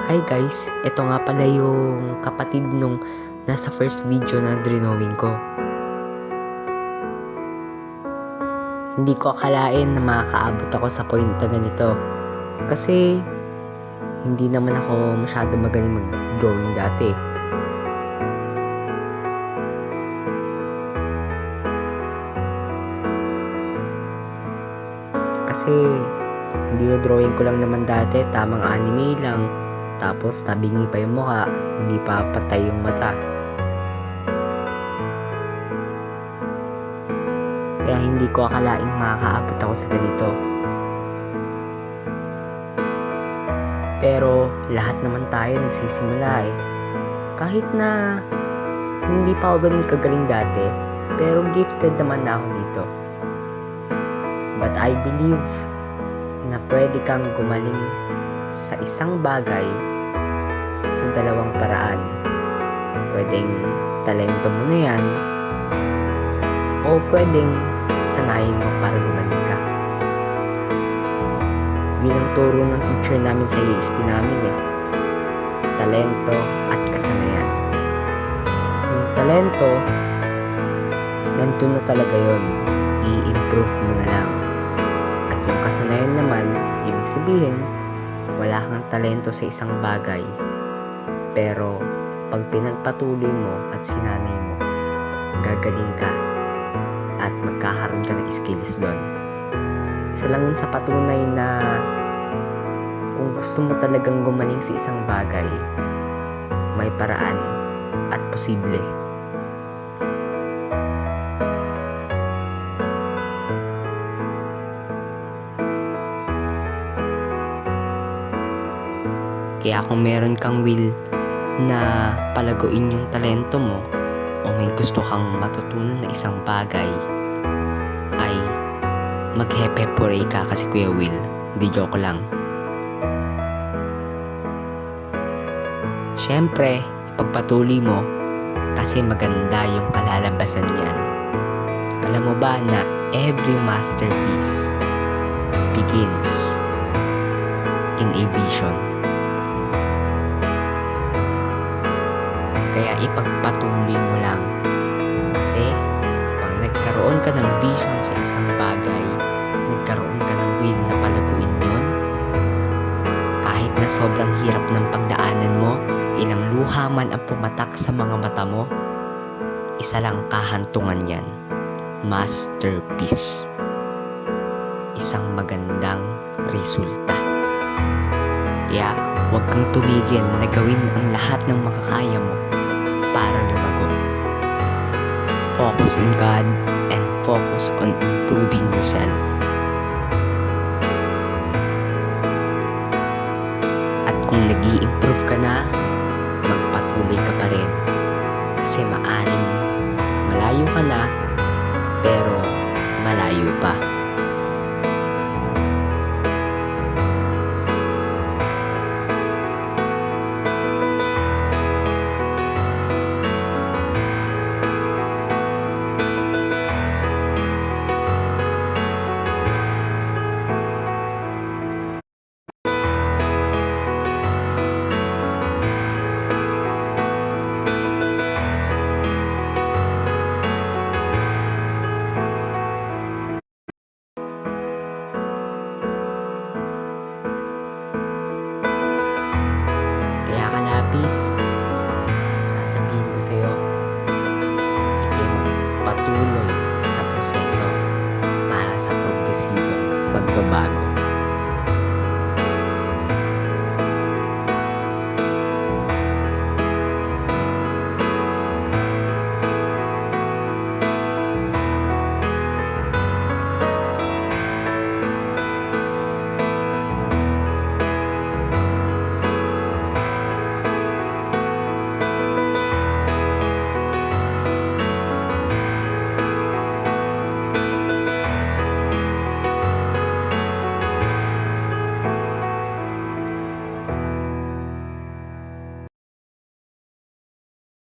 Hi guys, ito nga pala yung kapatid nung nasa first video na drawing ko. Hindi ko akalain na makakaabot ako sa point na ganito. Kasi hindi naman ako masyado magaling mag-drawing dati. Kasi hindi drawing ko lang naman dati, tamang anime lang. Tapos tabingi pa yung mukha, hindi pa patay yung mata. Kaya hindi ko akalaing makakaabot ako sa ganito. Pero lahat naman tayo nagsisimula eh. Kahit na hindi pa ako ganun kagaling dati, pero gifted naman na ako dito. But I believe na pwede kang gumaling sa isang bagay sa dalawang paraan. Pwedeng talento mo na yan, o pwedeng sanayin mo para gumaling ka. Yun ang turo ng teacher namin sa ESP namin eh. Talento at kasanayan. Yung talento, nandun na talaga yun. I-improve mo na lang. At yung kasanayan naman, ibig sabihin, wala kang talento sa isang bagay, pero pag pinagpatuloy mo at sinanay mo, gagaling ka at magkakaroon ka ng skills doon. Isa lang yun sa patunay na kung gusto mo talagang gumaling sa isang bagay, may paraan at posible. Kaya kung meron kang will na palaguin yung talento mo o may gusto kang matutunan na isang bagay, ay mag-hepe-pore ka kasi Kuya Will. Di joke lang. Siyempre, ipagpatuloy mo kasi maganda yung kalalabasan niyan. Alam mo ba na every masterpiece begins in a vision? Kaya ipagpatuloy mo lang. Kasi pag nagkaroon ka ng vision sa isang bagay, nagkaroon ka ng will na palaguin yun, kahit na sobrang hirap ng pagdaanan mo, ilang luha man ang pumatak sa mga mata mo, isa lang kahantungan yan: masterpiece. Isang magandang resulta. Kaya huwag kang tumigil na gawin ang lahat ng makakaya mo para lumago. Focus on God and focus on improving yourself. At kung nag-i-improve ka na, magpatuloy ka pa rin. Kasi maaring malayo ka na, pero malayo pa. Sasabihin ko sa'yo, ikay magpatuloy sa proseso para sa progresibong pagbabago.